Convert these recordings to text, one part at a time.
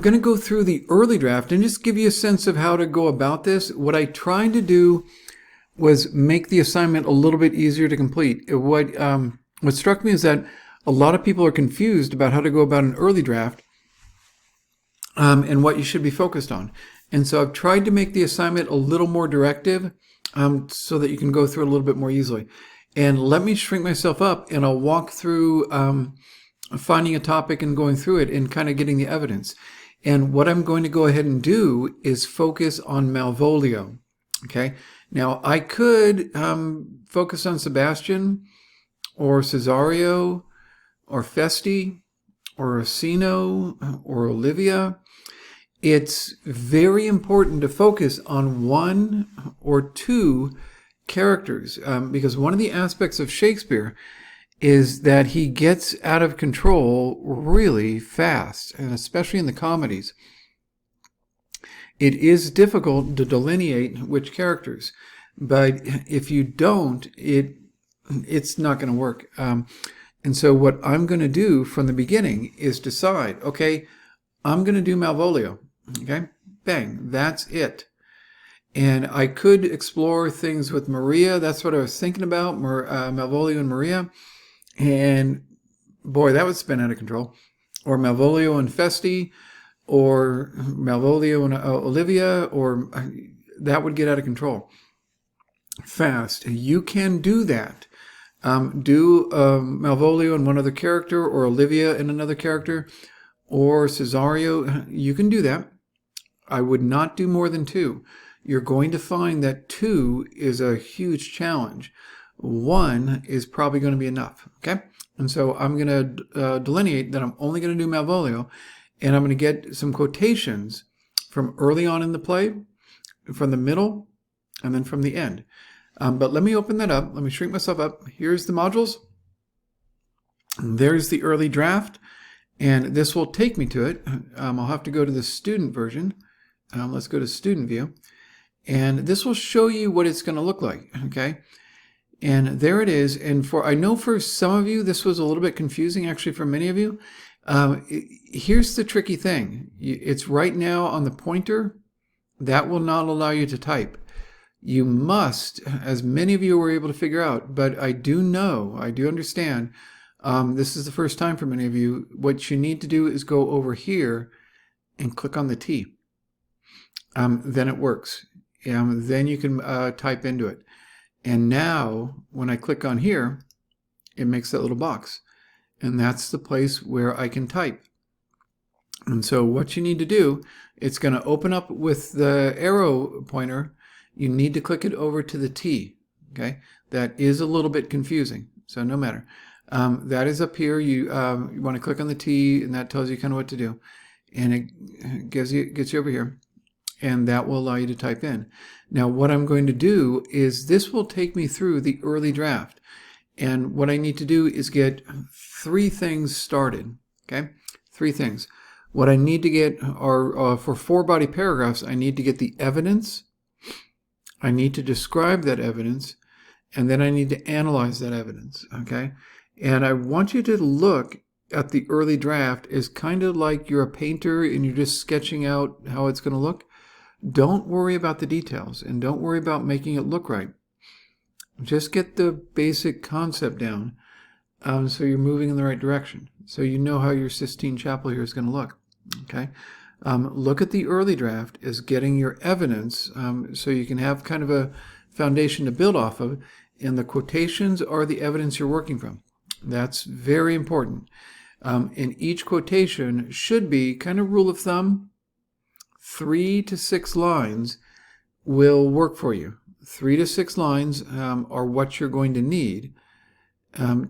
going to go through the early draft and just give you a sense of how to go about this. What I tried to do was make the assignment a little bit easier to complete. What struck me is that a lot of people are confused about how to go about an early draft and what you should be focused on. And so I've tried to make the assignment a little more directive so that you can go through it a little bit more easily. And let me shrink myself up and I'll walk through finding a topic and going through it and kind of getting the evidence. And what I'm going to go ahead and do is focus on Malvolio. Okay. Now I could focus on Sebastian or Cesario or Festi or Orsino or Olivia. It's very important to focus on one or two characters because one of the aspects of Shakespeare is that he gets out of control really fast, and especially in the comedies. It is difficult to delineate which characters, but if you don't, it's not going to work. And so what I'm going to do from the beginning is decide, okay, I'm going to do Malvolio. Okay, bang, that's it. And I could explore things with Maria. That's what I was thinking about, Malvolio and Maria. And boy, that would spin out of control. Or Malvolio and Festi, or Malvolio and Olivia, or that would get out of control fast. You can do that. Do Malvolio and one other character, or Olivia and another character, or Cesario. You can do that. I would not do more than two. You're going to find that two is a huge challenge. One is probably going to be enough, okay? And so I'm going to delineate that I'm only going to do Malvolio, and I'm going to get some quotations from early on in the play, from the middle, and then from the end. But let me open that up. Let me shrink myself up. Here's the modules. There's the early draft, and this will take me to it. I'll have to go to the student version. Let's go to student view, and this will show you what it's going to look like, okay? And there it is. And I know for some of you, this was a little bit confusing, actually, for many of you. Here's the tricky thing. It's right now on the pointer. That will not allow you to type. You must, as many of you were able to figure out, but I do understand, this is the first time for many of you, what you need to do is go over here and click on the T. Then it works. Then you can type into it. And now, when I click on here, it makes that little box. And that's the place where I can type. And so what you need to do, it's going to open up with the arrow pointer. You need to click it over to the T. Okay, that is a little bit confusing. So no matter. That is up here. You want to click on the T, and that tells you kind of what to do. And it gets you over here. And that will allow you to type in. Now, what I'm going to do is this will take me through the early draft. And what I need to do is get three things started. Okay, three things. What I need to get are, for 4 body paragraphs, I need to get the evidence. I need to describe that evidence. And then I need to analyze that evidence. Okay, and I want you to look at the early draft as kind of like you're a painter and you're just sketching out how it's going to look. Don't worry about the details and don't worry about making it look right. Just get the basic concept down so you're moving in the right direction. So you know how your Sistine Chapel here is going to look. Okay. Look at the early draft as getting your evidence so you can have kind of a foundation to build off of. And the quotations are the evidence you're working from. That's very important. And each quotation should be kind of rule of thumb. 3 to 6 lines will work for you. 3 to 6 lines are what you're going to need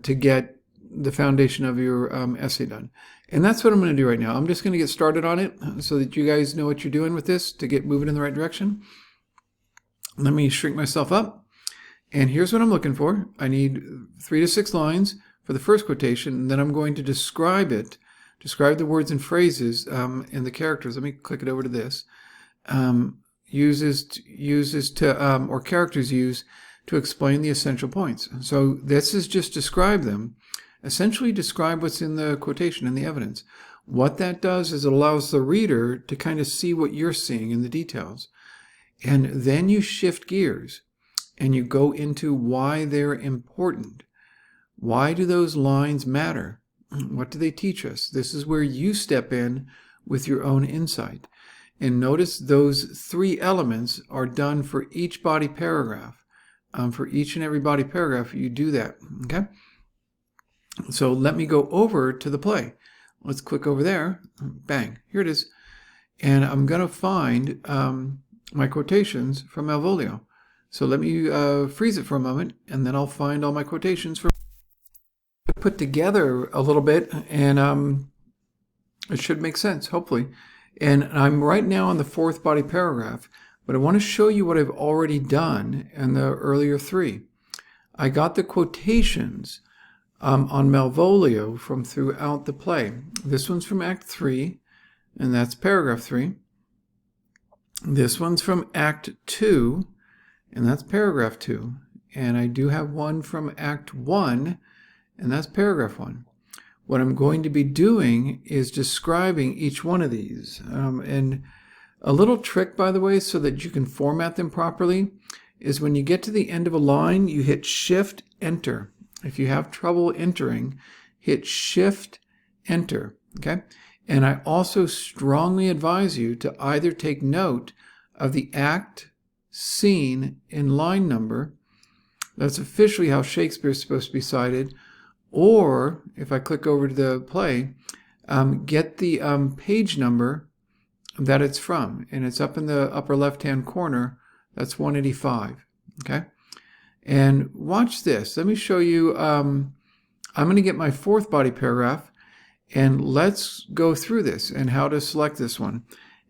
to get the foundation of your essay done. And that's what I'm going to do right now. I'm just going to get started on it so that you guys know what you're doing with this to get moving in the right direction. Let me shrink myself up. And here's what I'm looking for. I need 3 to 6 lines for the first quotation, and then I'm going to describe it. Describe the words and phrases and the characters. Let me click it over to this. Or characters use to explain the essential points. So this is just describe them. Essentially describe what's in the quotation and the evidence. What that does is it allows the reader to kind of see what you're seeing in the details. And then you shift gears and you go into why they're important. Why do those lines matter? What do they teach us? This is where you step in with your own insight. And notice those 3 elements are done for each body paragraph. For each and every body paragraph, you do that. Okay? So let me go over to the play. Let's click over there. Bang. Here it is. And I'm going to find my quotations from Malvolio. So let me freeze it for a moment, and then I'll find all my quotations for put together a little bit, and it should make sense, hopefully. And I'm right now on the 4th body paragraph, but I want to show you what I've already done in the earlier 3. I got the quotations on Malvolio from throughout the play. This one's from Act 3, and that's paragraph 3. This one's from Act 2, and that's paragraph 2. And I do have one from Act 1, and that's paragraph 1. What I'm going to be doing is describing each one of these. And a little trick, by the way, so that you can format them properly, is when you get to the end of a line, you hit Shift Enter. If you have trouble entering, hit Shift Enter. Okay? And I also strongly advise you to either take note of the act, scene, and line number. That's officially how Shakespeare is supposed to be cited. Or, if I click over to the play, get the page number that it's from. And it's up in the upper left-hand corner. That's 185. Okay? And watch this. Let me show you. I'm going to get my 4th body paragraph, and let's go through this and how to select this one.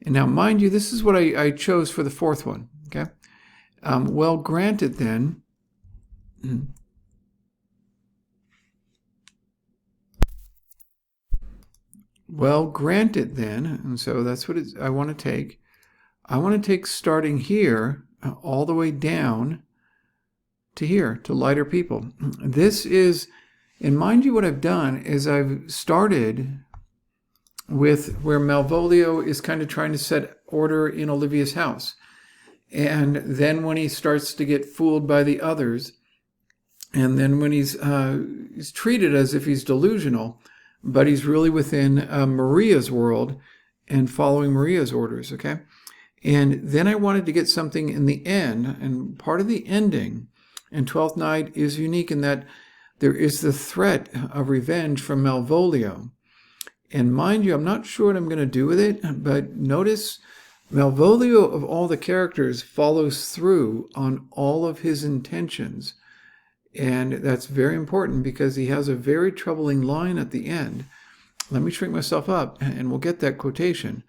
And now, mind you, this is what I chose for the 4th one. Okay? Well, granted then, and so that's what I want to take. I want to take starting here all the way down to here, to lighter people. This is, and mind you, what I've done is I've started with where Malvolio is kind of trying to set order in Olivia's house. And then when he starts to get fooled by the others, and then when he's treated as if he's delusional, but he's really within Maria's world and following Maria's orders, okay? And then I wanted to get something in the end, and part of the ending in Twelfth Night is unique in that there is the threat of revenge from Malvolio. And mind you, I'm not sure what I'm going to do with it, but notice Malvolio, of all the characters, follows through on all of his intentions. And that's very important because he has a very troubling line at the end. Let me shrink myself up and we'll get that quotation.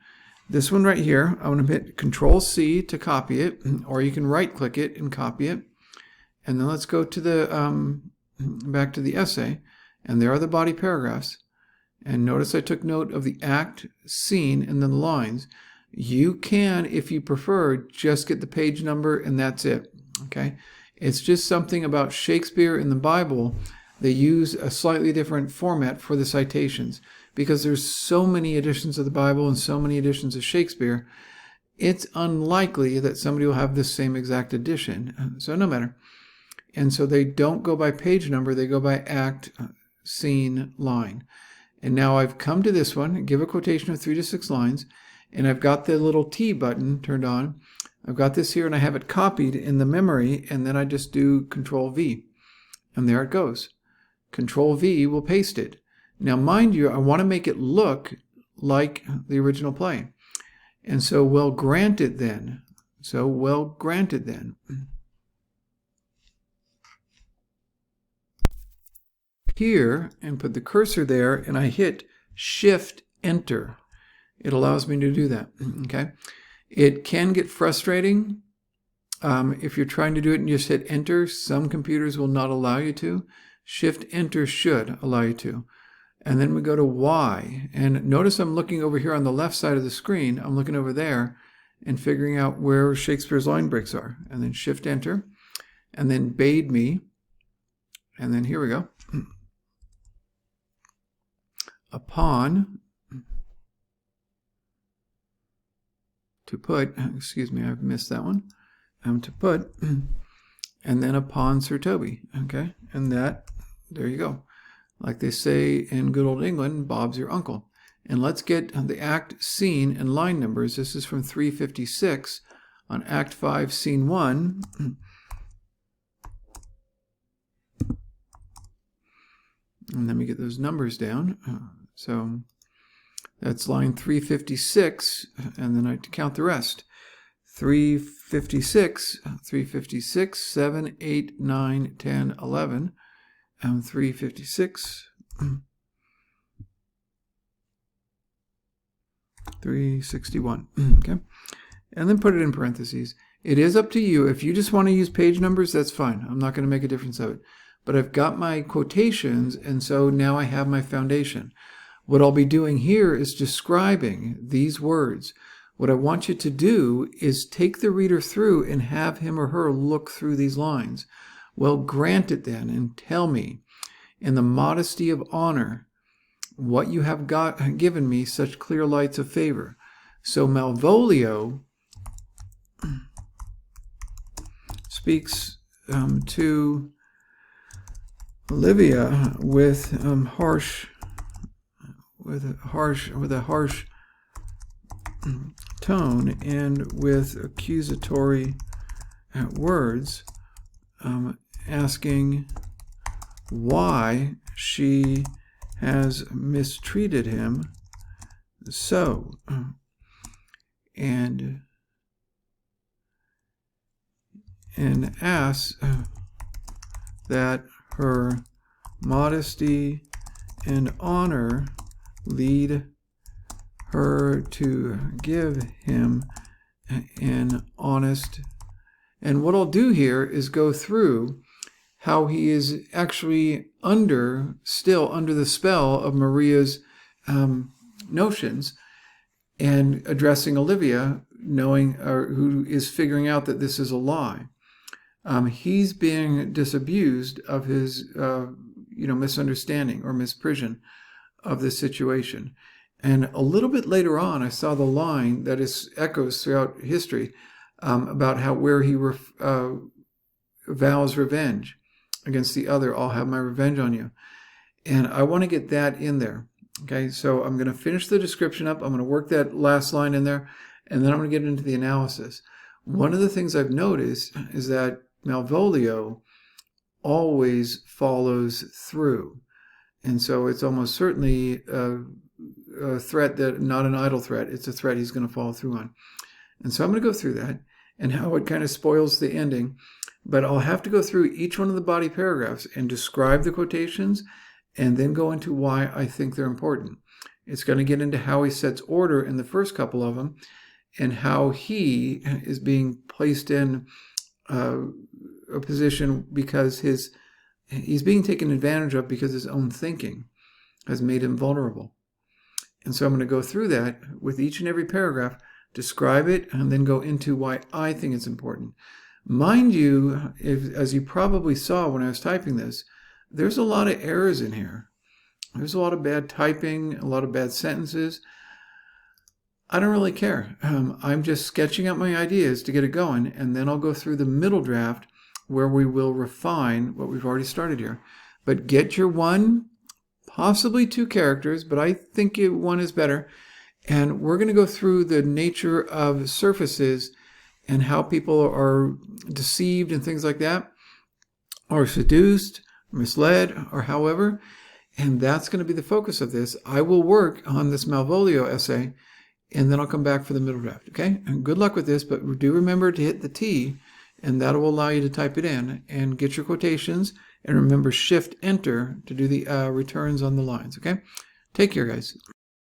This one right here, I'm going to hit Control-C to copy it, or you can right-click it and copy it. And then let's go to the back to the essay, and there are the body paragraphs. And notice I took note of the act, scene, and then the lines. You can, if you prefer, just get the page number and that's it. Okay? It's just something about Shakespeare and the Bible. They use a slightly different format for the citations because there's so many editions of the Bible and so many editions of Shakespeare. It's unlikely that somebody will have the same exact edition. So no matter. And so they don't go by page number. They go by act, scene, line. And now I've come to this one, give a quotation of 3 to 6 lines, and I've got the little T button turned on. I've got this here and I have it copied in the memory, and then I just do Control-V. And there it goes. Control-V will paste it. Now, mind you, I want to make it look like the original play. And so, well, granted then. Here, and put the cursor there, and I hit Shift Enter. It allows me to do that. Okay. It can get frustrating if you're trying to do it and just hit Enter. Some computers will not allow you to. Shift Enter should allow you to. And then we go to Y. And notice I'm looking over here on the left side of the screen. I'm looking over there and figuring out where Shakespeare's line breaks are. And then Shift Enter. And then Bade Me. And then here we go. Upon to put, excuse me, I've missed that one, to put, and then upon Sir Toby, okay? And that, there you go. Like they say in good old England, Bob's your uncle. And let's get the act, scene, and line numbers. This is from 356 on Act 5, Scene 1. And let me get those numbers down. So that's line 356, and then I count the rest. 356, 356, 7, 8, 9, 10, 11, and 356, 361, okay? And then put it in parentheses. It is up to you. If you just want to use page numbers, that's fine. I'm not going to make a difference of it. But I've got my quotations, and so now I have my foundation. What I'll be doing here is describing these words. What I want you to do is take the reader through and have him or her look through these lines. Well, grant it then, and tell me, in the modesty of honor, what you have given me such clear lights of favor. So Malvolio speaks to Olivia with a harsh tone and with accusatory words, asking why she has mistreated him so, and asks that her modesty and honor lead her to give him an honest. And what I'll do here is go through how he is actually still under the spell of Maria's notions, and addressing Olivia, who is figuring out that this is a lie. He's being disabused of his misunderstanding or misprision of this situation. And a little bit later on, I saw the line that echoes throughout history about where he vows revenge against the other. I'll have my revenge on you. And I want to get that in there. Okay, so I'm going to finish the description up. I'm going to work that last line in there, and then I'm going to get into the analysis. One of the things I've noticed is that Malvolio always follows through. And so it's almost certainly a threat, that not an idle threat. It's a threat he's going to follow through on. And so I'm going to go through that and how it kind of spoils the ending. But I'll have to go through each one of the body paragraphs and describe the quotations and then go into why I think they're important. It's going to get into how he sets order in the first couple of them and how he is being placed in a position because he's being taken advantage of because his own thinking has made him vulnerable. And so I'm going to go through that with each and every paragraph, describe it, and then go into why I think it's important. Mind you, as you probably saw when I was typing this, there's a lot of errors in here. There's a lot of bad typing, a lot of bad sentences. I don't really care. I'm just sketching out my ideas to get it going, and then I'll go through the middle draft where we will refine what we've already started here. But get your one, possibly two characters, but I think one is better. And we're going to go through the nature of surfaces and how people are deceived and things like that, or seduced, misled, or however. And that's going to be the focus of this. I will work on this Malvolio essay, and then I'll come back for the middle draft, okay? And good luck with this, but do remember to hit the T, and that will allow you to type it in and get your quotations, and remember Shift-Enter to do the returns on the lines, okay? Take care, guys.